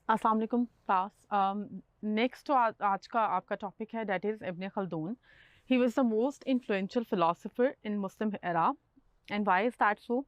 अस्सलाम वालेकुम class. Next आज का आपका टॉपिक है that is ibn Khaldun. He was the most influential philosopher in Muslim era. And why is that so?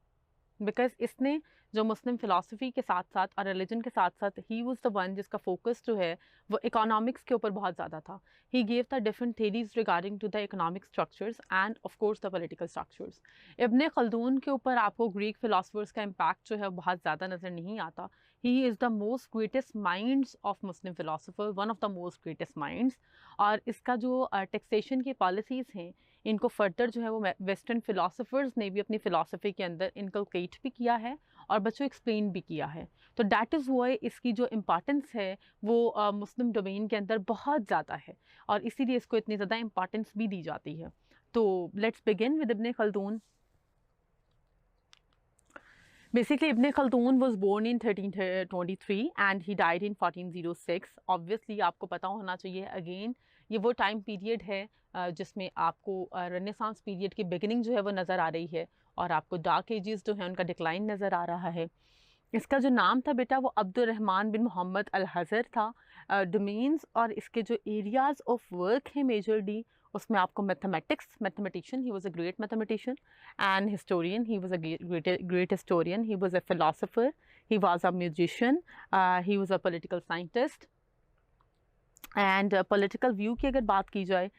Because इसने जो मुस्लिम फ़िलासफ़ी के साथ साथ और रिलीजन के साथ साथ ही वाज द वन जिसका फोकस जो है वो इकोनॉमिक्स के ऊपर बहुत ज़्यादा था। He gave the different theories regarding to the economic structures and of course the political structures. Ibn Khaldun के ऊपर आपको ग्रीक फ़िलासफ़र्स का इम्पैक्ट जो है बहुत ज़्यादा नज़र नहीं आता। He is the most greatest minds of Muslim philosopher, one of the most greatest minds. और इसका जो टैक्सेशन की पॉलिसीज़ हैं इनको फर्दर जो है वो वेस्टर्न फ़िलासफ़र्स ने भी अपनी फ़िलासफ़ी के अंदर इनकलकेट भी किया है और बच्चों एक्सप्लेन भी किया है। तो दैट इज़ वाई इसकी जो इम्पॉर्टेंस है वो मुस्लिम डोमेन के अंदर बहुत ज़्यादा है और इसीलिए इसको इतनी ज़्यादा इम्पॉर्टेंस भी दी जाती है। तो let's begin with ibn Khaldun. Basically, Ibn Khaldun was born in 1323 and he died in 1406. Obviously, आपको पता होना चाहिए अगेन ये वो टाइम पीरियड है जिसमें आपको रेनेसांस पीरियड की बिगिनिंग जो है वो नज़र आ रही है और आपको डार्क एजेस जो है उनका डिक्लाइन नज़र आ रहा है। इसका जो नाम था बेटा वो अब्दुर्रहमान बिन मोहम्मद अल हज़र था। डोमेन्स और इसके जो एरियाज़ ऑफ वर्क है मेजरली उसमें आपको mathematician, he was a great mathematician and historian, he was a great historian, he was a philosopher, he was a musician, he was a political scientist. And political view की अगर बात की जाए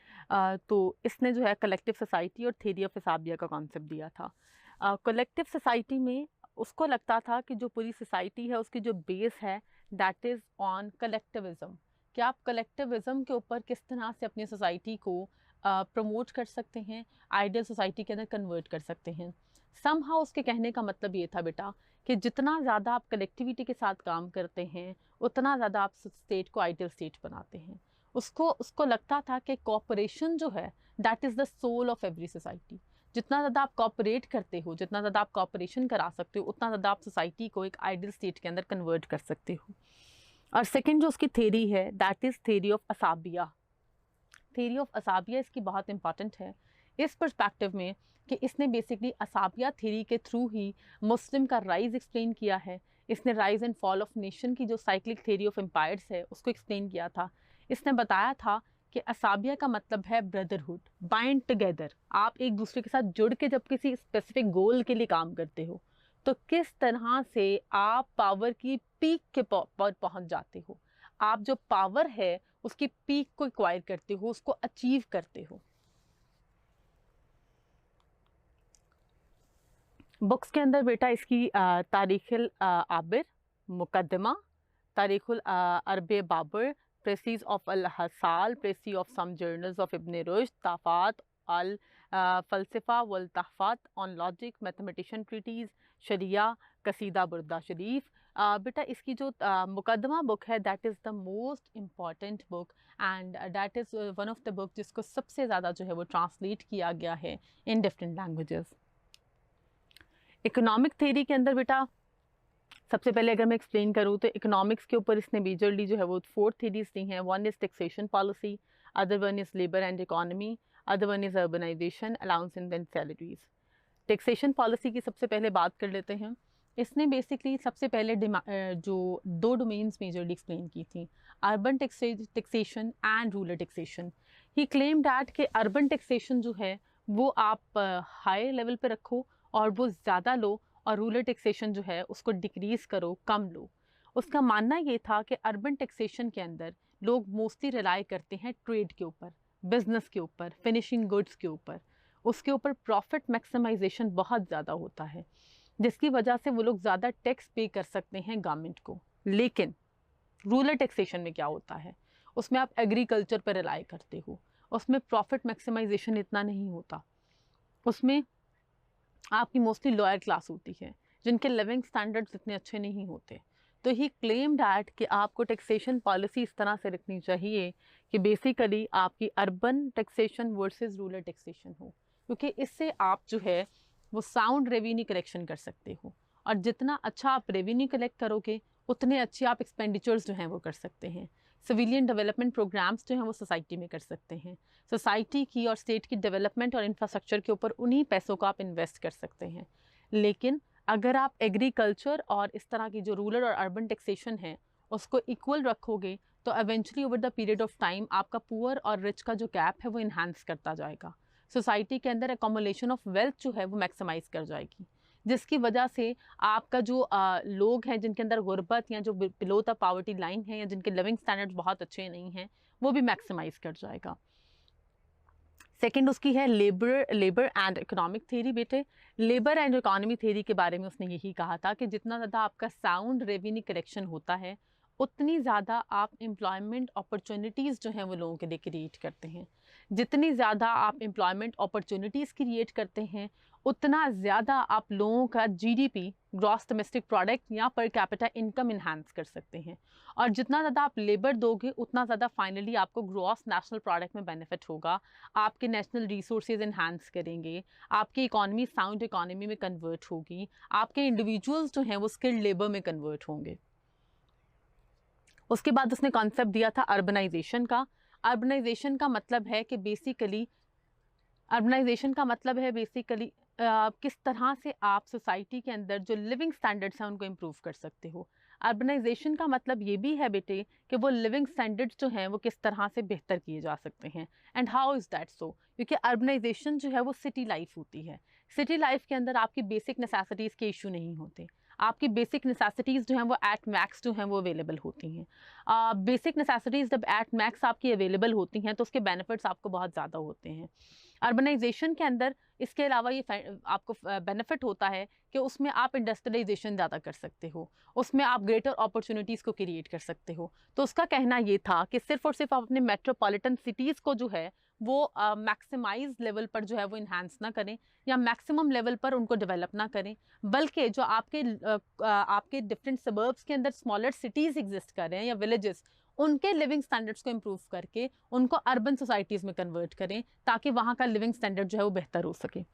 तो इसने जो है कलेक्टिव सोसाइटी और थ्योरी ऑफ हिसाबिया का कॉन्सेप्ट दिया था। कलेक्टिव सोसाइटी में उसको लगता था कि जो पूरी सोसाइटी है उसकी जो बेस है दैट इज़ ऑन कलेक्टिविज़म, कि आप कलेक्टिविज़म के ऊपर किस तरह से अपनी सोसाइटी को प्रमोट कर सकते हैं, आइडियल सोसाइटी के अंदर कन्वर्ट कर सकते हैं। समहाउ उसके कहने का मतलब ये था बेटा कि जितना ज़्यादा आप कलेक्टिविटी के साथ काम करते हैं उतना ज़्यादा आप स्टेट को आइडियल स्टेट बनाते हैं। उसको उसको लगता था कि कॉपरेशन जो है that is the soul of every society. जितना ज़्यादा आप कॉपरेट करते हो, जितना ज़्यादा आप कॉपरेशन करा सकते हो उतना ज़्यादा आप सोसाइटी को एक आइडियल स्टेट के अंदर कन्वर्ट कर सकते हो। और सेकंड जो उसकी थेरी है दैट इज़ थेरी ऑफ असाबिया। थेरी ऑफ असाबिया इसकी बहुत इंपॉर्टेंट है इस पर्सपेक्टिव में कि इसने बेसिकली असाबिया थेरी के थ्रू ही मुस्लिम का राइज एक्सप्लेन किया है। इसने rise and fall of nation की जो साइक्लिक थेरी ऑफ एम्पायर्स है उसको एक्सप्लेन किया था। इसने बताया था कि असाबिया का मतलब है ब्रदरहुड, बाइंड टुगेदर। आप एक दूसरे के साथ जुड़ के जब किसी स्पेसिफिक गोल के लिए काम करते हो तो किस तरह से आप पावर की पीक के पर पहुंच जाते हो, आप जो पावर है उसकी पीक को एक्वायर करते हो, उसको अचीव करते हो। बुक्स के अंदर बेटा इसकी तारीखुल आबिर, मुकदमा, तारीखुल अरब बाबर, प्रेसीज ऑफ अल हसाल, precis of some journals of Ibn Rushd, ताफात अल फ़लसफ़ा वल तहफ़ात ऑन लॉजिक, मैथमेटिशियन ट्रीटीज़, शरिया, कसीदा बुर्दा शरीफ। बेटा इसकी जो मुकदमा बुक है that is the most important book and that is one of the book जिसको सबसे ज़्यादा जो है वो ट्रांसलेट किया गया है in different languages. Economic theory के अंदर बेटा सबसे पहले अगर मैं एक्सप्लेन करूँ तो इकोनॉमिक्स के ऊपर इसने मेजरली जो है वो 4 थ्योरीज दी हैं। One is taxation policy, other one is labour and economy, other one is urbanisation, allowance and salaries. Taxation policy की सबसे पहले बात कर लेते हैं। इसने बेसिकली सबसे पहले जो 2 डोमेन्स मेजरली एक्सप्लेन की थी, urban taxation and rural taxation. He claim that कि अर्बन टैक्सेशन जो है वो आप हाई लेवल पे रखो और वो ज़्यादा लो, और रूरल टैक्सेशन जो है उसको डिक्रीज़ करो, कम लो। उसका मानना ये था कि अर्बन टैक्सेशन के अंदर लोग मोस्टली रिलाई करते हैं ट्रेड के ऊपर, बिजनेस के ऊपर, फिनिशिंग गुड्स के ऊपर। उसके ऊपर प्रॉफिट मैक्सिमाइजेशन बहुत ज़्यादा होता है जिसकी वजह से वो लोग ज़्यादा टैक्स पे कर सकते हैं गवर्नमेंट को। लेकिन रूरल टैक्सेशन में क्या होता है, उसमें आप एग्रीकल्चर पर रिलाई करते हो, उसमें प्रॉफिट मैक्सिमाइजेशन इतना नहीं होता, उसमें आपकी मोस्टली लोअर क्लास होती है जिनके लिविंग स्टैंडर्ड्स इतने अच्छे नहीं होते। तो ही क्लेम डैट कि आपको टैक्सेशन पॉलिसी इस तरह से रखनी चाहिए कि बेसिकली आपकी urban taxation versus rural taxation हो, क्योंकि इससे आप जो है वो साउंड रेवेन्यू कलेक्शन कर सकते हो, और जितना अच्छा आप रेवेन्यू कलेक्ट करोगे उतने अच्छे आप एक्सपेंडिचर्स जो हैं वो कर सकते हैं। सिविलियन डेवलपमेंट प्रोग्राम्स जो हैं वो सोसाइटी में कर सकते हैं। सोसाइटी की और स्टेट की डेवलपमेंट और इंफ्रास्ट्रक्चर के ऊपर उन्हीं पैसों को आप इन्वेस्ट कर सकते हैं। लेकिन अगर आप एग्रीकल्चर और इस तरह की जो रूरल और अर्बन टैक्सेशन है उसको इक्वल रखोगे तो eventually over the period of time आपका पुअर और रिच का जो गैप है वो इन्हांस करता जाएगा। सोसाइटी के अंदर एकम्युलेशन ऑफ वेल्थ जो है वो मैक्सिमाइज कर जाएगी, जिसकी वजह से आपका जो लोग हैं जिनके अंदर गुर्बत या जो बिलो द पावर्टी लाइन है या जिनके लिविंग स्टैंडर्ड्स बहुत अच्छे नहीं हैं वो भी मैक्सिमाइज कर जाएगा। सेकंड उसकी है लेबर एंड इकोनॉमिक थ्योरी। बेटे लेबर एंड इकोनॉमी थ्योरी के बारे में उसने यही कहा था कि जितना ज़्यादा आपका साउंड रेवेन्यू कलेक्शन होता है उतनी ज़्यादा आप एम्प्लॉयमेंट अपॉर्चुनिटीज़ जो हैं वो लोगों के लिए क्रिएट करते हैं। जितनी ज़्यादा आप एम्प्लॉयमेंट अपॉर्चुनिटीज़ क्रिएट करते हैं उतना ज़्यादा आप लोगों का जीडीपी ग्रॉस डोमेस्टिक प्रोडक्ट या पर कैपिटा इनकम इन्हांस कर सकते हैं। और जितना ज़्यादा आप लेबर दोगे उतना ज़्यादा फाइनली आपको ग्रॉस नेशनल प्रोडक्ट में बेनिफिट होगा, आपके नेशनल रिसोर्सेज इन्हांस करेंगे, आपकी इकॉनमी साउंड इकॉनमी में कन्वर्ट होगी, आपके इंडिविजुअल्स जो हैं वो स्किल्ड लेबर में कन्वर्ट होंगे। उसके बाद उसने कॉन्सेप्ट दिया था अर्बनाइजेशन का। अर्बनाइजेशन का मतलब है कि बेसिकली किस तरह से आप सोसाइटी के अंदर जो लिविंग स्टैंडर्ड्स हैं उनको इम्प्रूव कर सकते हो। अर्बनाइजेशन का मतलब ये भी है बेटे कि वो लिविंग स्टैंडर्ड्स जो हैं वो किस तरह से बेहतर किए जा सकते हैं। And how is that so? क्योंकि अर्बनाइजेशन जो है वो सिटी लाइफ होती है। सिटी लाइफ के अंदर आपकी बेसिक नेसेसिटीज़ के इशू नहीं होते, आपकी बेसिक नेसेसिटीज़ जो हैं वो एट मैक्स जो हैं वो अवेलेबल होती हैं। बेसिक नेसेसिटीज़ जब एट मैक्स आपकी अवेलेबल होती हैं तो उसके बेनिफिट्स आपको बहुत ज़्यादा होते हैं। अर्बनाइजेशन के अंदर इसके अलावा ये आपको बेनिफिट होता है कि उसमें आप इंडस्ट्रियलाइजेशन ज़्यादा कर सकते हो, उसमें आप ग्रेटर अपॉर्चुनिटीज़ को क्रिएट कर सकते हो। तो उसका कहना ये था कि सिर्फ और सिर्फ आप अपने मेट्रोपॉलिटन सिटीज़ को जो है वो मैक्सिमाइज लेवल पर जो है वो इन्हांस ना करें या मैक्सिमम लेवल पर उनको डेवलप ना करें, बल्कि जो आपके डिफरेंट सबर्ब्स के अंदर स्मॉलर सिटीज़ एग्जिस्ट कर रहे हैं या विलेजेस, उनके लिविंग स्टैंडर्ड्स को इम्प्रूव करके उनको अर्बन सोसाइटीज़ में कन्वर्ट करें ताकि वहाँ का लिविंग स्टैंडर्ड जो है वो बेहतर हो सके।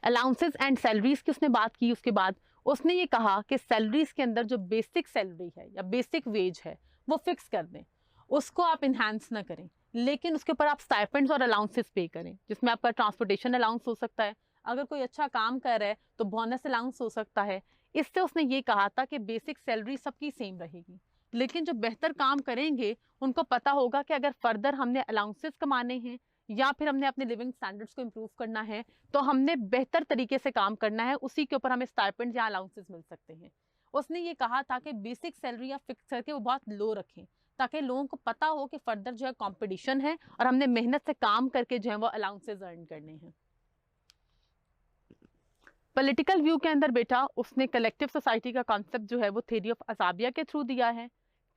अलाउंसेस एंड सैलरीज की उसने बात की। उसके बाद उसने ये कहा कि सैलरीज के अंदर जो बेसिक सैलरी है या बेसिक वेज है वो फिक्स कर दें, उसको आप इन्हांस ना करें, लेकिन उसके ऊपर आप स्टाइपेंड्स और अलाउंसेस पे करें, जिसमें आपका ट्रांसपोर्टेशन अलाउंस हो सकता है, अगर कोई अच्छा काम कर रहा है तो बोनस अलाउंस हो सकता है। इससे उसने ये कहा था कि बेसिक सैलरी सबकी सेम रहेगी, लेकिन जो बेहतर काम करेंगे उनको पता होगा कि अगर फर्दर हमने अलाउंसेस कमाने हैं या फिर हमने अपने लिविंग स्टैंडर्ड्स को इम्प्रूव करना है तो हमने बेहतर तरीके से काम करना है, उसी के ऊपर हमें स्टाइपेंड या अलाउंसेस मिल सकते हैं। उसने ये कहा था कि बेसिक सैलरी या फिक्स करके वो बहुत लो रखें ताकि लोगों को पता हो कि फर्दर जो है कंपटीशन है और हमने मेहनत से काम करके जो है वो अलाउंसेस अर्न करने हैं। पॉलिटिकल व्यू के अंदर बेटा उसने कलेक्टिव सोसाइटी का कॉन्सेप्ट जो है वो थ्योरी ऑफ असाबिया के थ्रू दिया है।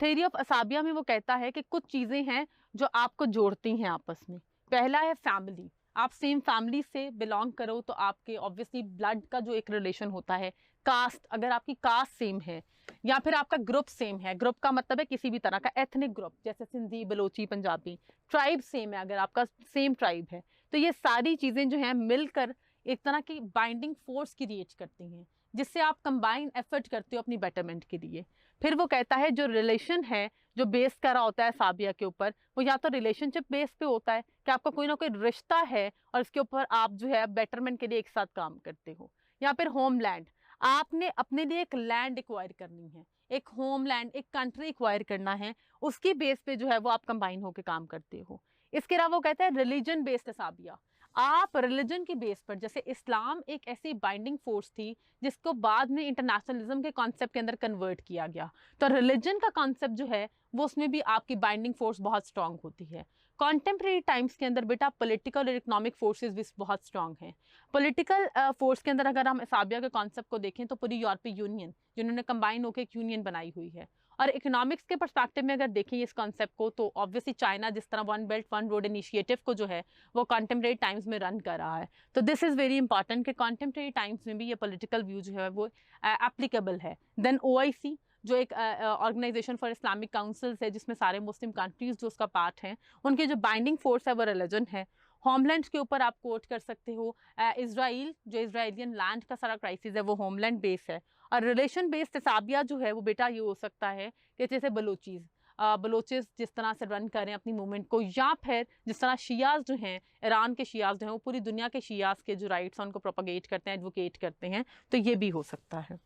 थ्योरी ऑफ असाबिया में वो कहता है कि कुछ चीज़ें हैं जो आपको जोड़ती हैं आपस में। पहला है फैमिली, आप सेम फैमिली से बिलोंग करो तो आपके ऑब्वियसली ब्लड का जो एक रिलेशन होता है। कास्ट, अगर आपकी कास्ट सेम है या फिर आपका ग्रुप सेम है, ग्रुप का मतलब है किसी भी तरह का एथनिक ग्रुप जैसे सिंधी, बलोची, पंजाबी। ट्राइब सेम है, अगर आपका सेम ट्राइब है, तो ये सारी चीज़ें जो हैं मिलकर एक तरह की बाइंडिंग फोर्स क्रिएट करती हैं जिससे आप कंबाइन एफर्ट करते हो अपनी बेटरमेंट के लिए। फिर वो कहता है जो रिलेशन है जो बेस करा होता है साबिया के ऊपर, वो या तो रिलेशनशिप बेस पे होता है कि आपका कोई ना कोई रिश्ता है और इसके ऊपर आप जो है बेटरमेंट के लिए एक साथ काम करते हो, या फिर होमलैंड, आपने अपने लिए एक लैंड एक्वायर करनी है, एक होमलैंड, एक कंट्री एक्वायर करना है, उसकी बेस पे जो है वो आप कंबाइन होकर काम करते हो। इसके अलावा वो कहता है रिलीजन बेस्ड साबिया, आप रिलीजन की बेस पर, जैसे इस्लाम एक ऐसी बाइंडिंग फोर्स थी जिसको बाद में इंटरनेशनलिज्म के कॉन्सेप्ट के अंदर कन्वर्ट किया गया, तो रिलीजन का कॉन्सेप्ट जो है वो उसमें भी आपकी बाइंडिंग फोर्स बहुत स्ट्रांग होती है। कॉन्टेम्प्रेरी टाइम्स के अंदर बेटा पॉलिटिकल और इकोनॉमिक फोर्सेस भी बहुत स्ट्रांग हैं। पॉलिटिकल फोर्स के अंदर अगर हम असाबिया के कॉन्सेप्ट को देखें तो पूरी यूरोपीय यूनियन जिन्होंने कंबाइन होकर एक यूनियन बनाई हुई है। और इकोनॉमिक्स के पर्सपेक्टिव में अगर देखें इस कॉन्सेप्ट को तो ऑब्वियसली चाइना जिस तरह one belt one road initiative को जो है वो कॉन्टेम्प्रेरी टाइम्स में रन कर रहा है, तो दिस इज़ वेरी इंपॉर्टेंट कि कॉन्टेम्प्रेरी टाइम्स में भी ये पॉलिटिकल व्यू जो है वो एप्लीकेबल है। देन OIC जो एक ऑर्गेनाइजेशन फॉर इस्लामिक काउंसिल्स है जिसमें सारे मुस्लिम कंट्रीज जो उसका पार्ट हैं, उनकी जो बाइंडिंग फोर्स है वो रिलीजन है। होमलैंड के ऊपर आप कोट कर सकते हो इजराइल, जो इजराइलियन लैंड का सारा क्राइसिस है वो होमलैंड बेस है। और रिलेशन बेस्ड तसाबिया जो है वो बेटा ये हो सकता है कि जैसे बलोचिस जिस तरह से रन करें अपनी मूवमेंट को, या फिर जिस तरह शियाज जो हैं, ईरान के शियाज जो हैं वो पूरी दुनिया के शियाज के जो राइट्स हैं उनको प्रोपगेट करते हैं, एडवोकेट करते हैं, तो ये भी हो सकता है।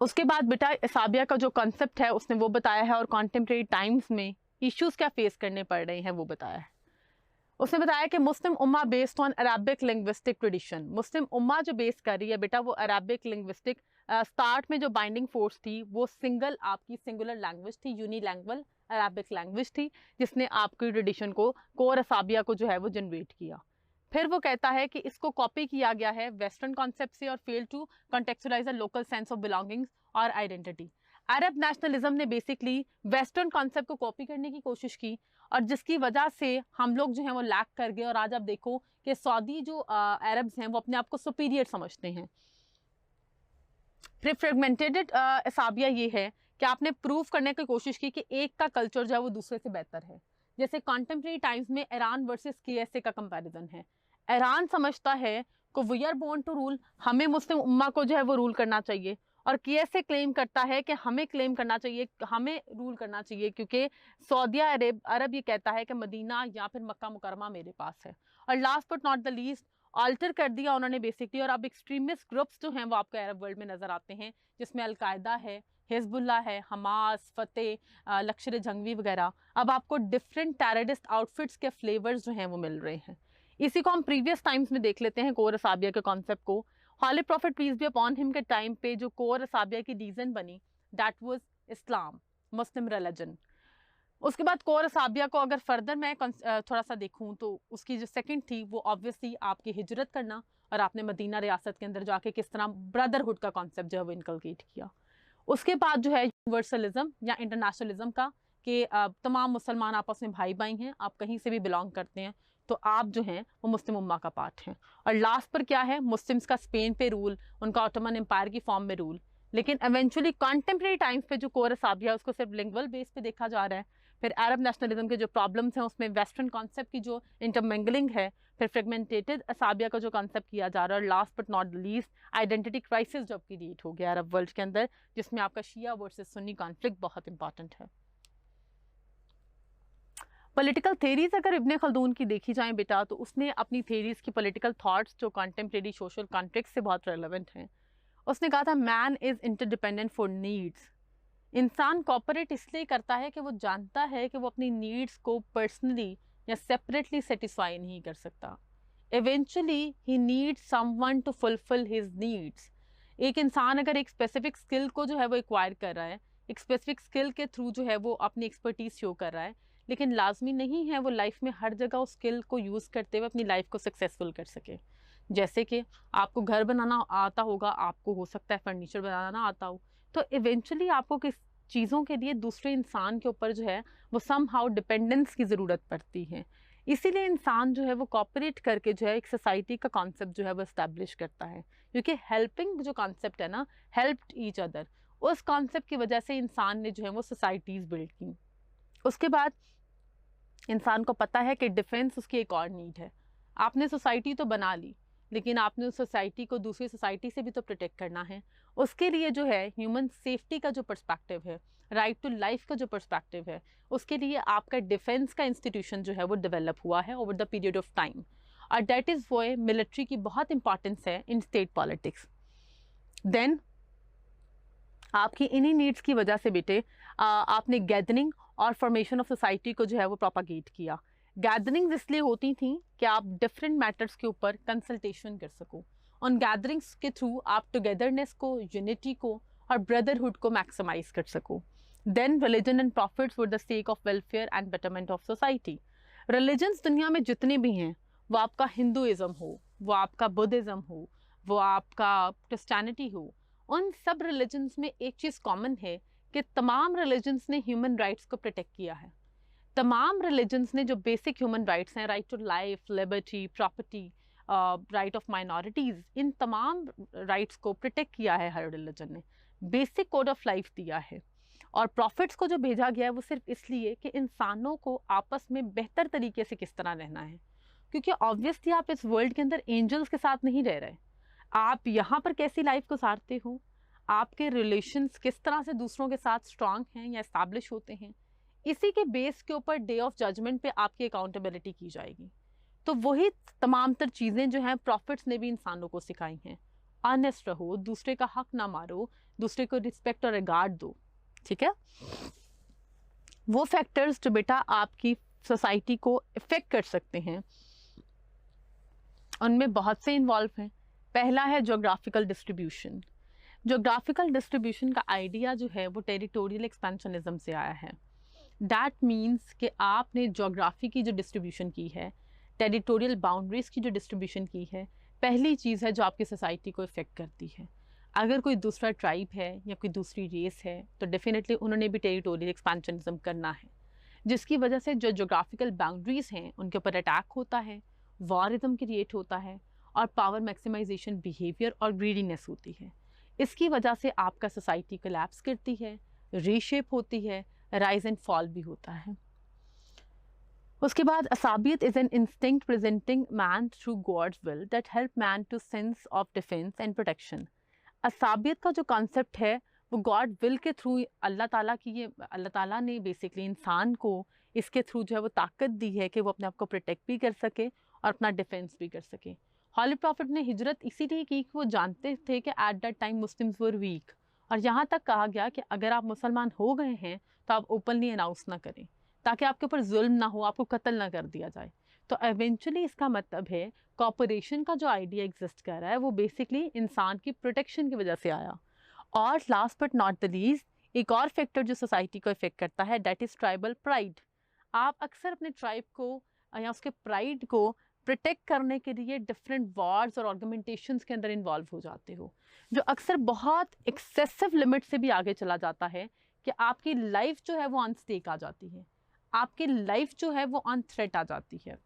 उसके बाद बेटा एसाबिया का जो कॉन्सेप्ट है उसने वो बताया है, और कॉन्टेम्प्रेरी टाइम्स में इश्यूज क्या फेस करने पड़ रहे हैं वो बताया है। उसने बताया कि मुस्लिम उम्मा based on Arabic linguistic tradition, मुस्लिम उम्मा जो बेस कर रही है बेटा वो अरबिक लिंग्विस्टिक, स्टार्ट में जो बाइंडिंग फोर्स थी वो आपकी सिंगुलर लैंग्वेज थी, यूनिलैंग्वल अरबिक लैंग्वेज थी, जिसने आपकी ट्रेडिशन को, कोर एसाबिया को जो है वो जनरेट किया। फिर वो कहता है कि इसको कॉपी किया गया है वेस्टर्न कॉन्सेप्ट से और fail to contextualise a local sense of belongings और आइडेंटिटी। अरब नेशनलिज्म ने बेसिकली वेस्टर्न कॉन्सेप्ट को कॉपी करने की कोशिश की, और जिसकी वजह से हम लोग जो है वो लैक कर गए, और आज आप देखो कि सऊदी जो अरब्स हैं वो अपने आप को सुपीरियर समझते हैं। फिर फ्रेगमेंटेड एसाबिया ये है कि आपने प्रूव करने की कोशिश की कि एक का कल्चर जो है वो दूसरे से बेहतर है। जैसे कॉन्टेम्प्रेरी टाइम्स में ईरान वर्सेस KSA का कंपैरिजन है। ईरान समझता है कि we are born to rule, हमें मुस्लिम उम्मा को जो है वो रूल करना चाहिए, और KSA क्लेम करता है कि हमें क्लेम करना चाहिए, हमें रूल करना चाहिए, क्योंकि सऊदिया अरब ये कहता है कि मदीना या फिर मक्का मुकरमा मेरे पास है। और last but not the least alter कर दिया उन्होंने बेसिकली, और अब एक्सट्रीमिस्ट ग्रुप्स जो हैं वो आपको अरब वर्ल्ड में नजर आते हैं, जिसमें अलकायदा है, हिजबुल्ला है, हमास, फतेह, लश्कर जंगवी वगैरह। अब आपको डिफरेंट टेररिस्ट आउटफिट्स के फ्लेवर्स जो हैं वो मिल रहे हैं। इसी को हम प्रीवियस टाइम्स में देख लेते हैं कोर एसाबिया के कॉन्सेप्ट को। Holy prophet peace be upon him के टाइम पे जो कोर एसाबिया की रीजन बनी दैट वाज इस्लाम, मुस्लिम रिलीजन। उसके बाद कोर एसाबिया को अगर फर्दर मैं थोड़ा सा देखूं तो उसकी जो सेकंड थी वो ऑब्वियसली आपकी हिजरत करना, और आपने मदीना रियासत के अंदर जाके किस तरह ब्रदरहुड का कॉन्सेप्ट जो है वो इनकलकेट किया। उसके बाद जो है यूनिवर्सलिज्म या इंटरनेशनलिज्म का, कि तमाम मुसलमान आपस में भाई भाई हैं, आप कहीं से भी बिलोंग करते हैं तो आप जो हैं वो मुस्लिम उम्मा का पार्ट हैं। और लास्ट पर क्या है, मुस्लिम्स का स्पेन पे रूल, उनका ऑटोमन एम्पायर की फॉर्म में रूल। लेकिन एवेंचुअली कॉन्टेम्प्रेरी टाइम्स पे जो कोर एसाबिया है उसको सिर्फ लिंगुअल बेस पे देखा जा रहा है। फिर अरब नेशनलिज्म के जो प्रॉब्लम्स हैं उसमें वेस्टर्न कॉन्सेप्ट की जो इंटरमिंगलिंग है, फिर फ्रेगमेंटेटेड एसाबिया का जो कॉन्सेप्ट किया जा रहा है, और last but not least identity crisis जो क्रिएट हो गया अरब वर्ल्ड के अंदर, जिसमें आपका शिया वर्सेस सुन्नी कॉन्फ्लिक्ट बहुत इंपॉर्टेंट है। पॉलिटिकल थेरीज अगर इब्ने खल्दून की देखी जाए बेटा, तो उसने अपनी थेरीज की पॉलिटिकल थॉट्स जो कॉन्टेम्प्रेरी सोशल कॉन्टेक्स्ट से बहुत रेलेवेंट हैं। उसने कहा था man is interdependent for needs. इंसान कॉपरेट इसलिए करता है कि वो जानता है कि वो अपनी नीड्स को पर्सनली या सेपरेटली सेटिस्फाई नहीं कर सकता। Eventually he needs someone to fulfil his needs. एक इंसान अगर एक स्पेसिफिक स्किल को जो है वो एक्वायर कर रहा है, एक स्पेसिफिक स्किल के थ्रू जो है वो अपनी एक्सपर्टीज शो कर रहा है, लेकिन लाजमी नहीं है वो लाइफ में हर जगह उस स्किल को यूज़ करते हुए अपनी लाइफ को सक्सेसफुल कर सके। जैसे कि आपको घर बनाना आता होगा, आपको हो सकता है फर्नीचर बनाना आता हो, तो इवेंचुअली आपको किस चीज़ों के लिए दूसरे इंसान के ऊपर जो है वो सम हाउ डिपेंडेंस की ज़रूरत पड़ती है। इसीलिए इंसान जो है वो कॉपरेट करके जो है एक सोसाइटी का कॉन्सेप्ट जो है वो इस्टेब्लिश करता है, क्योंकि हेल्पिंग जो कॉन्सेप्ट है ना, हेल्प्ड ईच अदर, उस कॉन्सेप्ट की वजह से इंसान ने जो है वो सोसाइटीज़ बिल्ड की। उसके बाद इंसान को पता है कि डिफेंस उसकी एक और नीड है। आपने सोसाइटी तो बना ली, लेकिन आपने उस सोसाइटी को दूसरी सोसाइटी से भी तो प्रोटेक्ट करना है। उसके लिए जो है ह्यूमन सेफ्टी का जो पर्सपेक्टिव है, राइट टू लाइफ का जो पर्सपेक्टिव है, उसके लिए आपका डिफेंस का इंस्टीट्यूशन जो है वो डेवलप हुआ है over the period of time. और डेट इज़ वो मिलिट्री की बहुत इंपॉर्टेंस है इन स्टेट पॉलिटिक्स। देन आपकी इन्हीं नीड्स की वजह से बेटे आपने गैदरिंग और फॉर्मेशन ऑफ सोसाइटी को जो है वो प्रोपागेट किया। गैदरिंग्स इसलिए होती थी कि आप डिफरेंट मैटर्स के ऊपर कंसल्टेशन कर सको। उन गैदरिंग्स के थ्रू आप टुगेदरनेस को, यूनिटी को और ब्रदरहुड को मैक्सिमाइज कर सको। Then religion and profits for the sake of welfare and betterment of society. Religions दुनिया में जितने भी हैं, वो आपका हिंदुइज्म हो, वो आपका बुद्धिज़्म हो, वो आपका क्रिस्टियनिटी हो, उन सब रिलीजन्स में एक चीज़ कॉमन है कि तमाम रिलीजन्स ने ह्यूमन राइट्स को प्रोटेक्ट किया है। तमाम रिलीजन्स ने जो बेसिक ह्यूमन राइट्स हैं, right to life, liberty, property, right of minorities, इन तमाम राइट्स को प्रोटेक्ट किया है हर रिलीजन ने, बेसिक कोड ऑफ लाइफ दिया है। और प्रॉफिट्स को जो भेजा गया है वो सिर्फ इसलिए कि इंसानों को आपस में बेहतर तरीके से किस तरह रहना है, क्योंकि ऑब्वियसली आप इस वर्ल्ड के अंदर एंजल्स के साथ नहीं रह रहे। आप यहाँ पर कैसी लाइफ गुजारते हो, आपके रिलेशंस किस तरह से दूसरों के साथ स्ट्रांग हैं या इस्टेब्लिश होते हैं, इसी के बेस के ऊपर डे ऑफ जजमेंट पे आपकी अकाउंटेबिलिटी की जाएगी। तो वही तमाम तर चीज़ें जो हैं प्रॉफिट्स ने भी इंसानों को सिखाई हैं। ऑनेस्ट रहो, दूसरे का हक ना मारो, दूसरे को रिस्पेक्ट और रिगार्ड दो, ठीक है। वो फैक्टर्स जो बेटा आपकी सोसाइटी को इफेक्ट कर सकते हैं उनमें बहुत से इन्वॉल्व हैं। पहला है जोग्राफिकल डिस्ट्रीब्यूशन। जोग्राफिकल डिस्ट्रीब्यूशन का आइडिया जो है वो टेरिटोरियल एक्सपेंशनिज्म से आया है। दैट मीन्स कि आपने जोग्राफी की जो डिस्ट्रीब्यूशन की है, टेरिटोरियल बाउंड्रीज की जो डिस्ट्रीब्यूशन की है, पहली चीज़ है जो आपकी सोसाइटी को इफेक्ट करती है। अगर कोई दूसरा ट्राइब है या कोई दूसरी रेस है तो डेफिनेटली उन्होंने भी टेरिटोरियल एक्सपेंशनिज्म करना है, जिसकी वजह से जो जोग्राफिकल बाउंड्रीज हैं उनके ऊपर अटैक होता है, वॉरिज्म क्रिएट होता है और पावर मैक्सिमाइजेशन बिहेवियर और ग्रीडीनेस होती है। इसकी वजह से आपका सोसाइटी कोलैप्स करती है, रीशेप होती है, राइज एंड फॉल भी होता है। उसके बाद असाबियत is an instinct presenting man through God's will that help man to sense of defence and protection. असाबियत का जो कॉन्सेप्ट है वो गॉड विल के थ्रू अल्लाह ताला की, ये अल्लाह ताला ने बेसिकली इंसान को इसके थ्रू जो है वो ताकत दी है कि वो अपने आप को प्रोटेक्ट भी कर सके और अपना डिफेंस भी कर सके। हॉली प्रॉफिट ने हिजरत इसीलिए की कि वो जानते थे कि at that time Muslims were weak, और यहाँ तक कहा गया कि अगर आप मुसलमान हो गए हैं तो आप ओपनली अनाउंस ना करें ताकि आपके ऊपर जुल्म ना हो, आपको कत्ल ना कर दिया जाए। तो एवेंचुअली इसका मतलब है कॉपरेशन का जो आइडिया एग्जिस्ट कर रहा है वो बेसिकली इंसान की प्रोटेक्शन की वजह से आया। और last but not the least एक और फैक्टर जो सोसाइटी को इफेक्ट करता है दैट इज़ ट्राइबल प्राइड। आप अक्सर अपने ट्राइब को या उसके प्राइड को प्रोटेक्ट करने के लिए डिफरेंट वॉर्स और आर्गुमेंटेशंस के अंदर इन्वॉल्व हो जाते हो, जो अक्सर बहुत एक्सेसिव लिमिट से भी आगे चला जाता है कि आपकी लाइफ जो है वो ऑन स्टेक आ जाती है, आपकी लाइफ जो है वो ऑन थ्रेट आ जाती है।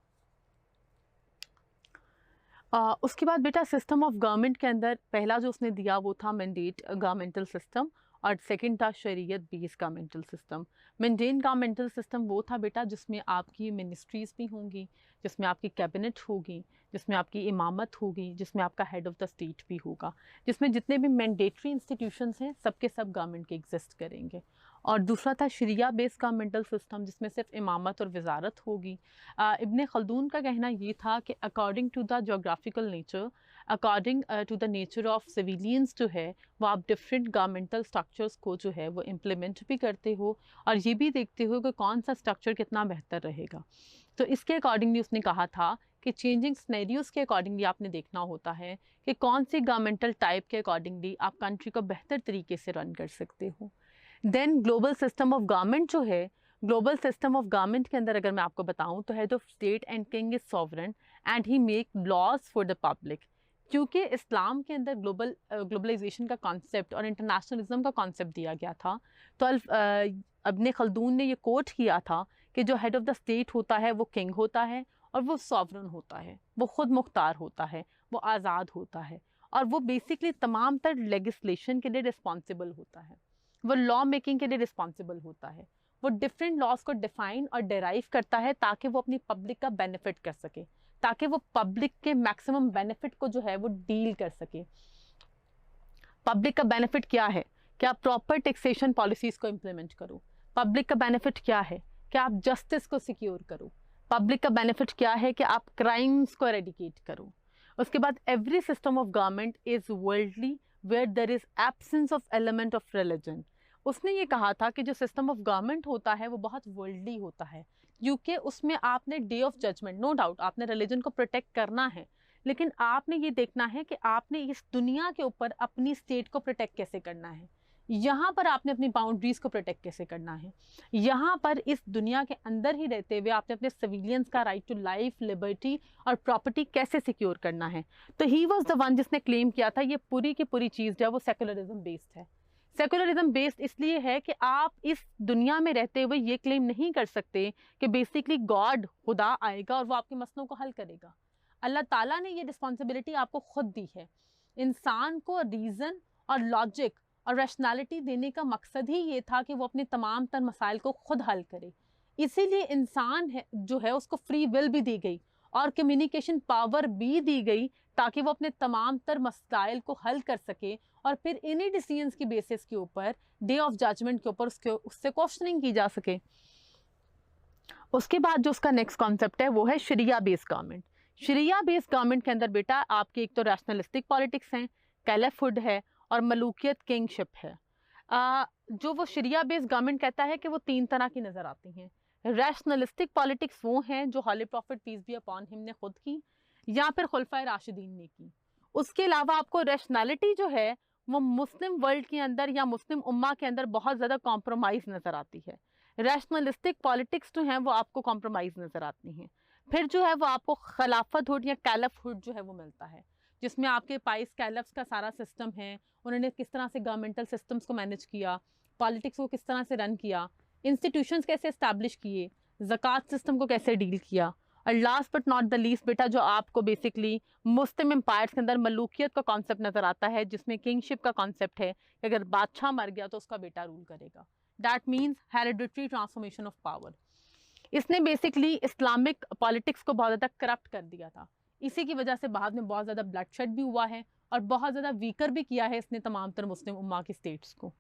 उसके बाद बेटा सिस्टम ऑफ गवर्नमेंट के अंदर पहला जो उसने दिया वो था मैंडेट गवर्नमेंटल सिस्टम और सेकंड था शरीयत based governmental system. Mandate governmental system वो था बेटा जिसमें आपकी मिनिस्ट्रीज़ भी होंगी, जिसमें आपकी कैबिनेट होगी, जिसमें आपकी इमामत होगी, जिसमें आपका हेड ऑफ़ द स्टेट भी होगा, जिसमें जितने भी मैंडेटरी इंस्टीट्यूशंस हैं सबके सब गवर्नमेंट के एग्जिस्ट करेंगे। और दूसरा था शरिया बेस्ड गवर्नमेंटल सिस्टम जिसमें सिर्फ इमामत और वजारत होगी। इब्ने खल्दून का कहना ये था कि according to the geographical nature, according to the nature of civilians जो है वो आप डिफरेंट गवर्नमेंटल स्ट्रक्चर्स को जो है वो इम्प्लीमेंट भी करते हो और ये भी देखते हो कि कौन सा स्ट्रक्चर कितना बेहतर रहेगा। तो इसके अकॉर्डिंगली उसने कहा था कि चेंजिंग स्नैरियोज़ के अकॉर्डिंगली आपने देखना होता है कि कौन सी गवर्नमेंटल टाइप के अकॉर्डिंगली आप कंट्री को बेहतर तरीके से रन कर सकते हो। Then global system of government जो है, ग्लोबल सिस्टम ऑफ गवर्नमेंट के अंदर अगर मैं आपको बताऊं तो head of state and king is sovereign and he make laws for the public. क्योंकि इस्लाम के अंदर ग्लोबलाइजेशन का कॉन्सेप्ट और इंटरनेशनलिज्म का कॉन्सेप्ट दिया गया था, तो इब्ने खल्दून ने ये कोट किया था कि जो हेड ऑफ़ द स्टेट होता है वो किंग होता है और वो सॉवरन होता है, वो ख़ुद मुख्तार होता है, वो आज़ाद होता है और वो बेसिकली तमाम तर लेगिस्लेशन के लिए रिस्पॉन्सिबल होता है, वो लॉ मेकिंग के लिए रिस्पॉन्सिबल होता है, वो डिफरेंट लॉज को डिफ़ाइन और डेराइव करता है ताकि वो अपनी पब्लिक का बेनिफिट कर सके, ताकि वो पब्लिक के मैक्सिमम बेनिफिट को जो है वो डील कर सके। पब्लिक का बेनिफिट क्या है कि आप प्रॉपर टैक्सेशन पॉलिसीज़ को इम्प्लीमेंट करो। पब्लिक का बेनिफिट क्या है कि आप जस्टिस को सिक्योर करो। पब्लिक का बेनिफिट क्या है कि आप क्राइम्स को एरेडिकेट करो। उसके बाद every system of government is worldly where there is absence of element of religion. उसने ये कहा था कि जो सिस्टम ऑफ गवर्नमेंट होता है वो बहुत वर्ल्डली होता है क्योंकि उसमें आपने day of judgement, no doubt आपने रिलीजन को प्रोटेक्ट करना है, लेकिन आपने ये देखना है कि आपने इस दुनिया के ऊपर अपनी स्टेट को प्रोटेक्ट कैसे करना है, यहाँ पर आपने अपनी बाउंड्रीज़ को प्रोटेक्ट कैसे करना है, यहाँ पर इस दुनिया के अंदर ही रहते हुए आपने अपने सिविलियंस का राइट टू लाइफ, लिबर्टी और प्रॉपर्टी कैसे सिक्योर करना है। तो ही वॉज द वन जिसने क्लेम किया था ये पूरी की पूरी चीज़ जो है वो सेकुलरिज्म बेस्ड है। सेकुलरिज्म बेस्ड इसलिए है कि आप इस दुनिया में रहते हुए ये क्लेम नहीं कर सकते कि बेसिकली गॉड खुदा आएगा और वो आपके मसलों को हल करेगा। अल्लाह ताला ने ये रिस्पॉन्सिबिलिटी आपको खुद दी है। इंसान को रीज़न और लॉजिक और रैशनैलिटी देने का मकसद ही ये था कि वो अपने तमाम तर मसाइल को खुद हल करे। इसीलिए इंसान है जो है उसको फ्री विल भी दी गई और कम्युनिकेशन पावर भी दी गई ताकि वो अपने तमाम तर मसाइल को हल कर सके और फिर इन्हीं डिसीजंस की बेसिस के ऊपर डे ऑफ जजमेंट के ऊपर उससे क्वेश्चनिंग की जा सके। उसके बाद जो उसका नेक्स्ट कॉन्सेप्ट है वो है शरिया बेस्ड गवर्नमेंट। शरिया बेस्ड गवर्नमेंट के अंदर बेटा आपकी एक तो रैशनलिस्टिक पॉलिटिक्स हैं, कैलेफुड है और मलूकियत किंगशिप है। जो वो शरिया बेस्ड गवर्नमेंट कहता है कि वो 3 तरह की नज़र आती हैं। रैशनलिस्टिक पॉलिटिक्स वो हैं जो holy prophet peace be upon him ने खुद की या फिर खुलफाए राशिदीन ने की। उसके अलावा आपको रैशनैलिटी जो है वो मुस्लिम वर्ल्ड के अंदर या मुस्लिम उम्मा के अंदर बहुत ज़्यादा कॉम्प्रोमाइज़ नज़र आती है। रैशनलिस्टिक पॉलिटिक्स जो हैं वो आपको कॉम्प्रोमाइज़ नज़र आती हैं। फिर जो है वो आपको खिलाफत हुड या कैलफ हुड जो है वो मिलता है, जिसमें आपके पास कैलफ्स का सारा सिस्टम है, उन्होंने किस तरह से गवर्नमेंटल सिस्टम्स को मैनेज किया, पॉलिटिक्स को किस तरह से रन किया, इंस्टीट्यूशंस कैसे इस्टेब्लिश किए, ज़कात सिस्टम को कैसे डील किया, और last but not the least बेटा जो आपको बेसिकली मुस्लिम एम्पायर्स के अंदर मलूकियत का कॉन्सेप्ट नज़र आता है, जिसमें किंगशिप का कॉन्सेप्ट है कि अगर बादशाह मर गया तो उसका बेटा रूल करेगा। That means hereditary transformation of power. इसने बेसिकली इस्लामिक पॉलिटिक्स को बहुत ज़्यादा करप्ट कर दिया था। इसी की वजह से बाद में बहुत ज़्यादा ब्लडशेड भी हुआ है और बहुत ज़्यादा वीकर भी किया है इसने तमाम तर मुस्लिम उम्मा की स्टेट्स को।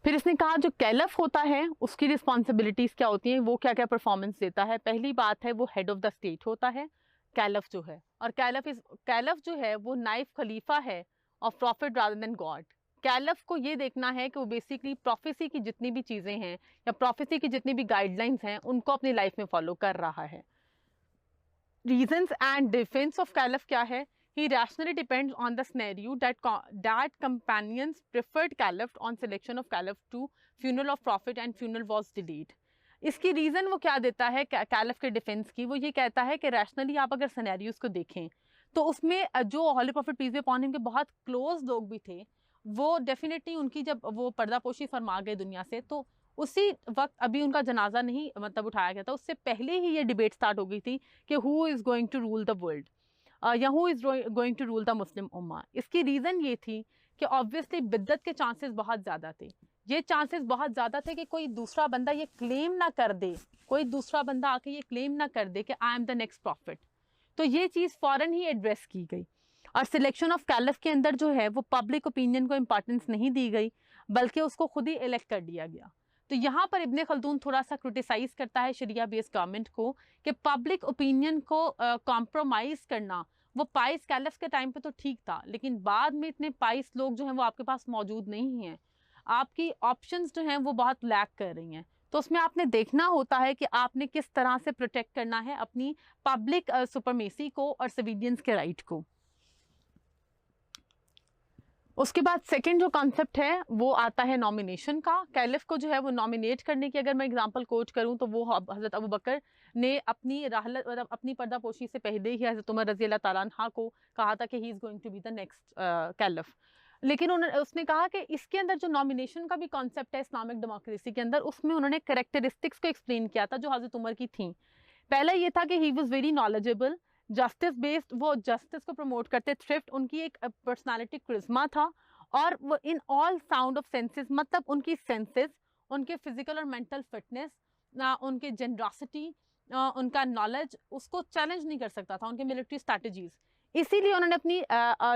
फिर इसने कहा जो कैलफ होता है उसकी रिस्पॉन्सिबिलिटीज़ क्या होती हैं, वो क्या क्या परफॉर्मेंस देता है। पहली बात है वो हेड ऑफ द स्टेट होता है कैलफ जो है, और कैलफ जो है वो नाइफ खलीफा है of prophet rather than God. Caliph को ये देखना है कि वो बेसिकली प्रोफेसी की जितनी भी चीज़ें हैं या प्रोफेसी की जितनी भी गाइडलाइंस हैं उनको अपनी लाइफ में फॉलो कर रहा है। रीजंस एंड डिफेंस ऑफ कैलफ क्या है? He rationally depends on the scenario that companions preferred caliph on selection of caliph to funeral of prophet and funeral was delayed. इसकी रीज़न वो क्या देता है कैलिफ के डिफेंस की? वो ये कहता है कि रैशनली आप अगर सिनेरियोज को देखें तो उसमें जो holy prophet peace be upon him के बहुत क्लोज लोग भी थे, वो डेफिनेटली उनकी जब वो पर्दापोशी फरमा गए दुनिया से तो उसी वक्त अभी उनका जनाजा नहीं मतलब उठाया गया था, उससे पहले ही ये डिबेट स्टार्ट हो गई थी कि who is going to rule the world या who is going to rule the मुस्लिम उम्मा। इसकी रीज़न ये थी कि ऑब्वियसली बिद्दत के चांसेस बहुत ज़्यादा थे। ये चांसेस बहुत ज़्यादा थे कि कोई दूसरा बंदा ये क्लेम ना कर दे, कोई दूसरा बंदा आके ये क्लेम ना कर दे कि I am the next profit. तो ये चीज़ फ़ौरन ही एड्रेस की गई और सिलेक्शन ऑफ कैलिफ के अंदर जो है वो पब्लिक ओपिनियन को इम्पॉर्टेंस नहीं दी गई, बल्कि उसको खुद ही इलेक्ट कर दिया गया। तो यहाँ पर इब्ने खल्दून थोड़ा सा क्रिटिसाइज़ करता है शरिया बेस्ड गवर्नमेंट को कि पब्लिक ओपिनियन को कॉम्प्रोमाइज़ करना वो पाइस कैलिफ के टाइम पे तो ठीक था, लेकिन बाद में इतने पाइस लोग जो हैं वो आपके पास मौजूद नहीं हैं, आपकी ऑप्शंस जो हैं वो बहुत लैक कर रही हैं। तो उसमें आपने देखना होता है कि आपने किस तरह से प्रोटेक्ट करना है अपनी पब्लिक सुपरमेसी को और सिविलियंस के राइट को। उसके बाद सेकंड जो कॉन्सेप्ट है वो आता है नॉमिनेशन का। कैलिफ को जो है वो नॉमिनेट करने की अगर मैं एग्जांपल कोट करूं तो वो हज़रत अबू बकर ने अपनी राहलत मतलब अपनी पर्दापोशी से पहले ही हज़रत उमर रज़ी अल्लाह ताला अन्हा को कहा था कि he is going to be the next caliph. लेकिन उसने कहा कि इसके अंदर जो नॉमिनेशन का भी कॉन्सेप्ट है इस्लामिक डेमोक्रेसी के अंदर, उसमें उन्होंने करेक्टरिस्टिक्स को एक्सप्लेन किया था जो हज़रत उमर की थी। पहला ये था कि he was very knowledgeable, justice based, वो जस्टिस को प्रमोट करते, थ्रिफ्ट उनकी एक पर्सनालिटी क्रिज्मा था, और वो in all sound of senses मतलब उनकी सेंसेस, उनके फिजिकल और मेंटल फिटनेस, उनके जनरॉसिटी, उनका नॉलेज उसको चैलेंज नहीं कर सकता था, उनके मिलिट्री स्ट्रैटेजीज। इसीलिए उन्होंने अपनी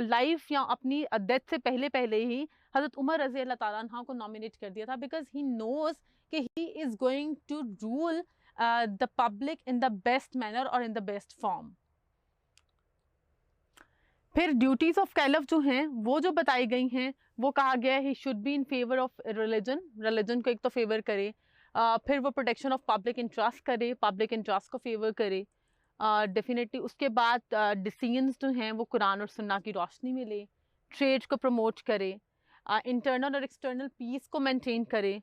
लाइफ या अपनी डेथ से पहले ही हज़रत उमर रज़ी अल्लाह ताला अन्हा को नॉमिनेट कर दिया था, बिकॉज ही नोज कि he is going to rule the public in the best manner और इन द बेस्ट फॉर्म। फिर ड्यूटीज़ ऑफ कैलिफ जो हैं वो जो बताई गई हैं वो कहा गया है ही should be in favour of religion को एक तो फेवर करे, फिर वो प्रोटेक्शन ऑफ पब्लिक इंटरेस्ट करे, पब्लिक इंटरेस्ट को फेवर करे डेफिनेटली। उसके बाद डिसीजंस जो हैं वो कुरान और सुन्ना की रोशनी में ले, ट्रेड को प्रमोट करे, इंटरनल और एक्सटर्नल पीस को मेंटेन करे,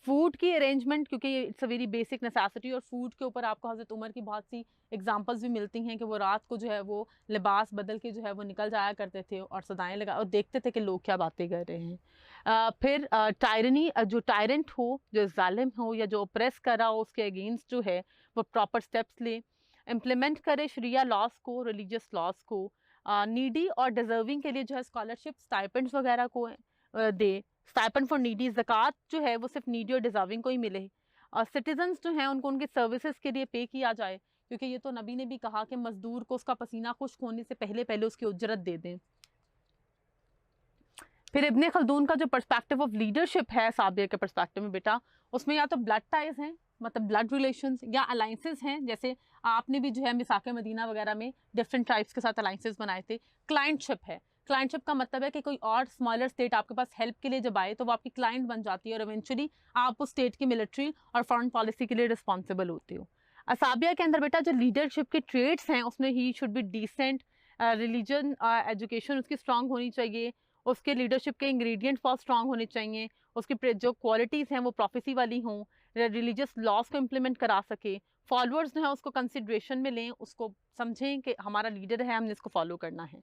फूड की अरेंजमेंट क्योंकि ये it's a very basic necessity, और फूड के ऊपर आपको हज़रत उमर की बहुत सी एग्जांपल्स भी मिलती हैं कि वो रात को जो है वो लिबास बदल के जो है वो निकल जाया करते थे और सदाएं लगा और देखते थे कि लोग क्या बातें कर रहे हैं। फिर टायरनी, जो टायरेंट हो, जो जालिम हो या जो ऑप्रेस कर रहा हो उसके अगेंस्ट जो है वो प्रॉपर स्टेप्स ले, इम्प्लीमेंट करे शरिया लॉस को, रिलीजियस लॉस को, नीडी और डिजर्विंग के लिए जो है स्कॉलरशिप स्टाइपेंड्स वगैरह को दे, स्टाइपेंड फॉर नीडी, ज़कात जो है वो सिर्फ नीडी और डिजर्विंग को ही मिले, और सिटीजन्स जो हैं उनको उनके सर्विसेज के लिए पे किया जाए, क्योंकि ये तो नबी ने भी कहा कि मजदूर को उसका पसीना खुश्क होने से पहले उसकी उजरत दे दें। फिर इब्ने खल्दून का जो पर्सपेक्टिव ऑफ लीडरशिप है साबिया के पर्सपेक्टिव में बेटा, उसमें या तो ब्लड टाइज हैं मतलब ब्लड रिलेशंस, या अलाइंसेस हैं, जैसे आपने भी जो है मिसाके मदीना वगैरह में डिफरेंट ट्राइब्स के साथ अलाइंसेस बनाए थे। क्लाइंटशिप है, क्लाइंटशिप का मतलब है कि कोई और स्मॉलर स्टेट आपके पास हेल्प के लिए जब आए तो वो आपकी क्लाइंट बन जाती है और इवेंचुअली आप उस स्टेट की मिलिट्री और फॉरेन पॉलिसी के लिए रिस्पॉन्सिबल होते हो। असाबिया के अंदर बेटा जो लीडरशिप के ट्रेड्स हैं उसमें he should be decent, religion education उसकी स्ट्रांग होनी चाहिए, उसके लीडरशिप के इंग्रेडिएंट्स बहुत स्ट्रांग होने चाहिए, उसकी जो क्वालिटीज़ हैं वो प्रोफेसी वाली हों, रिलीजियस लॉज को इम्प्लीमेंट करा सके, फॉलोअर्स जो है उसको कंसिड्रेशन में लें, उसको समझें कि हमारा लीडर है, हमने इसको फॉलो करना है।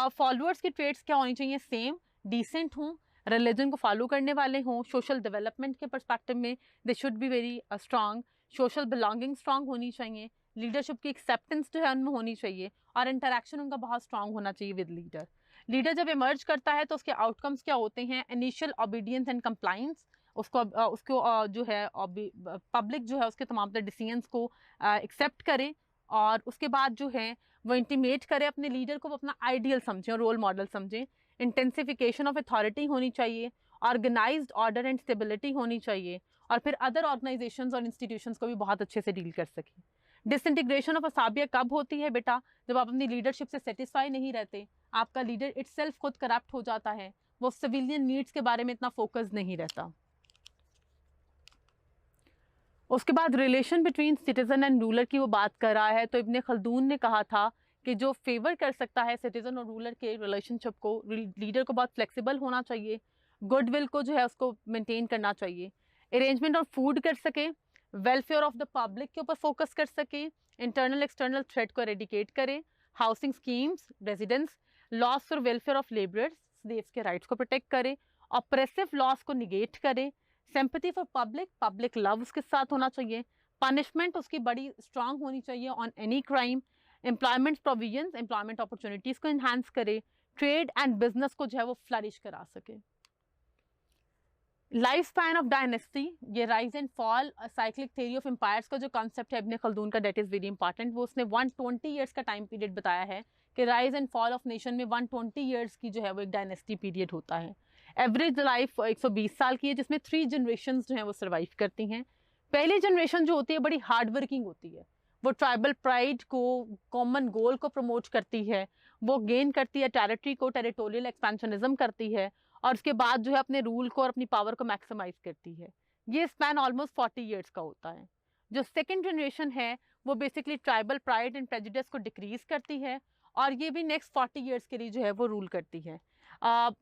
फॉलोअर्स की ट्रेड्स क्या होनी चाहिए? सेम, डिसेंट हों, रिलीजन को फॉलो करने वाले हों, सोशल डेवलपमेंट के परस्पेक्टिव में they should be very strong, social belonging strong होनी चाहिए, लीडरशिप की एक्सेप्टेंस जो है उनमें होनी चाहिए और इंटरेक्शन उनका बहुत स्ट्रांग होना चाहिए विद लीडर। लीडर जब इमर्ज करता है तो उसके आउटकम्स क्या होते हैं? इनिशियल ओबीडियंस एंड कंप्लाइंस, उसको जो है पब्लिक जो है उसके तमाम डिसीजंस को एक्सेप्ट करे और उसके बाद जो है वो इंटीमेट करे अपने लीडर को, वो अपना आइडियल समझें और रोल मॉडल समझें। इंटेंसिफिकेशन ऑफ अथॉरिटी होनी चाहिए, ऑर्गेनाइज्ड ऑर्डर एंड स्टेबिलिटी होनी चाहिए और फिर अदर ऑर्गेनाइजेशंस और इंस्टीट्यूशंस को भी बहुत अच्छे से डील कर सकें। डिसइंटीग्रेशन ऑफ असाबिया कब होती है बेटा? जब आप अपनी लीडरशिप से सेटिस्फाई नहीं रहते, आपका लीडर इटसेल्फ खुद करप्ट हो जाता है, वो सिविलियन नीड्स के बारे में इतना फोकस नहीं रहता। उसके बाद relation between citizen and ruler की वो बात कर रहा है, तो इब्ने खल्दून ने कहा था कि जो फेवर कर सकता है सिटीजन और रूलर के रिलेशनशिप को, लीडर को बहुत फ्लेक्सिबल होना चाहिए, गुडविल को जो है उसको मेंटेन करना चाहिए, अरेंजमेंट ऑफ फूड कर सके, वेलफेयर ऑफ द पब्लिक के ऊपर फोकस कर सके, इंटरनल एक्सटर्नल थ्रेट को एरेडिकेट करे, housing schemes, residence, loss for welfare of labourers, slaves के राइट्स को प्रोटेक्ट करे, ऑपरेसिव लॉस को निगेट करे, sympathy for public, public love उसके साथ होना चाहिए, पनिशमेंट उसकी बड़ी स्ट्रांग होनी चाहिए on any crime, employment provisions, employment opportunities को इन्हांस करे, ट्रेड एंड बिजनेस को जो है वो फ्लरिश करा सके। लाइफ स्पैन ऑफ डायनेस्टी, ये rise and fall cyclic theory of empires का जो कॉन्सेप्ट है इब्ने खल्दून का, डेट इज़ वेरी इंपॉर्टेंट। वो उसने 120 ईयर्स का टाइम पीरियड बताया है कि rise and fall of nation में 120 ईयर्स की जो है वो एक डायनेस्टी पीरियड होता है। एवरेज लाइफ 120 साल की है, जिसमें 3 जनरेशन जो हैं वो सर्वाइव करती हैं। पहली जनरेशन जो होती है बड़ी हार्ड वर्किंग होती है, वो ट्राइबल प्राइड को, कॉमन गोल को प्रमोट करती है, वो गेन करती है टेरिटरी को, टेरिटोरियल एक्सपेंशनिज्म करती है और उसके बाद जो है अपने रूल को और अपनी पावर को मैक्सिमाइज करती है। ये स्पैन ऑलमोस्ट 40 ईयर्स का होता है। जो सेकेंड जनरेशन है वो basically tribal pride and prejudice को डिक्रीज करती है और ये भी नेक्स्ट 40 ईयर्स के लिए जो है वो रूल करती है।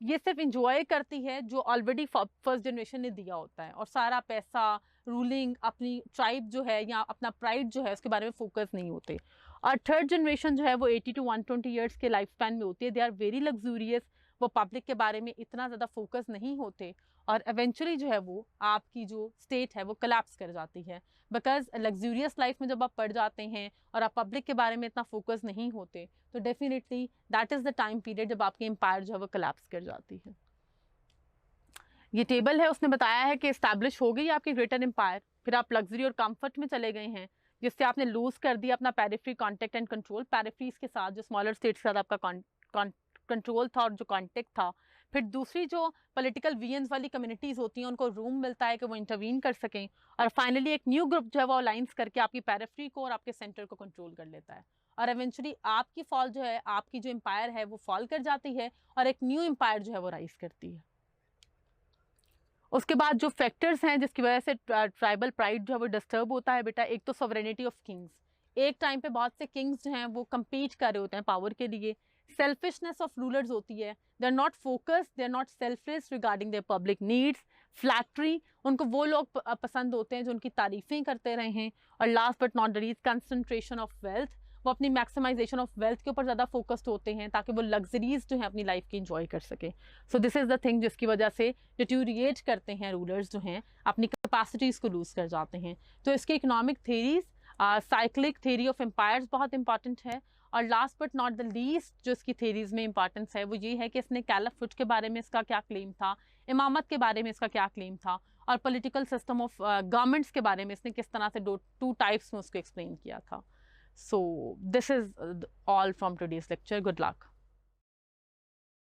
ये सिर्फ इंजॉय करती है जो ऑलरेडी फर्स्ट जनरेशन ने दिया होता है और सारा पैसा, रूलिंग, अपनी ट्राइब जो है या अपना प्राइड जो है उसके बारे में फोकस नहीं होते। और थर्ड जनरेशन जो है वो 80 to 120 ईयर्स के लाइफ स्पैन में होती है। दे आर वेरी लग्जूरियस, वो पब्लिक के बारे में इतना ज़्यादा फोकस नहीं होते और एवेंचुअली जो है वो आपकी जो स्टेट है वो कोलैप्स कर जाती है, बिकॉज लग्जूरियस लाइफ में जब आप पढ़ जाते हैं और आप पब्लिक के बारे में इतना फोकस नहीं होते तो definitely that is the time period जब आपकी एम्पायर जो है वो कोलैप्स कर जाती है। ये टेबल है, उसने बताया है कि इस्टेब्लिश हो गई आपकी ग्रेटर एम्पायर, फिर आप लग्जरी और कंफर्ट में चले गए हैं जिससे आपने लूज कर दिया अपना periphery contact and control, peripheries के साथ जो स्मॉलर स्टेट्स के साथ आपका कंट्रोल था और जो कॉन्टेक्ट था। फिर दूसरी जो पॉलिटिकल वियंस वाली कम्युनिटीज़ होती हैं उनको रूम मिलता है कि वो इंटरवीन कर सकें और फाइनली एक न्यू ग्रुप जो है वो अलाइंस करके आपकी पेरिफेरी को और आपके सेंटर को कंट्रोल कर लेता है और एवेंचुअली आपकी फॉल जो है, आपकी जो एम्पायर है वो फॉल कर जाती है और एक न्यू एम्पायर जो है वो राइज करती है। उसके बाद जो फैक्टर्स हैं जिसकी वजह से ट्राइबल प्राइड जो है वो डिस्टर्ब होता है बेटा, एक तो सॉवरेनिटी ऑफ किंग्स, एक टाइम पे बहुत से किंग्स जो हैं वो कम्पीट कर रहे होते हैं पावर के लिए। सेल्फिशनेस ऑफ रूलर्स होती है, they are not focused, they are not selfless regarding their public needs. Flattery, उनको वो लोग पसंद होते हैं जो उनकी तारीफ़ें करते रहें। और last but not the least concentration of wealth, वो अपनी मैक्सिमाइजेशन ऑफ वेल्थ के ऊपर ज़्यादा फोकस्ड होते हैं ताकि वो लग्जरीज जो है अपनी लाइफ की इंजॉय कर सके। So this is the thing जिसकी वजह से डिट्यूरिएट करते हैं रूलर्स जो हैं, अपनी कैपेसिटीज़ को लूज़ कर जाते हैं। तो इसकी economic theories, cyclic theory of empires बहुत इंपॉर्टेंट है। और last but not the least जो इसकी थेरीज में इंपॉर्टेंस है वो ये है कि इसने कैलिफेट के बारे में इसका क्या क्लेम था, इमामत के बारे में इसका क्या क्लेम था और पॉलिटिकल सिस्टम ऑफ गवर्नमेंट्स के बारे में इसने किस तरह से टू टाइप्स में उसको एक्सप्लेन किया था। So this is all from today's lecture. Good luck.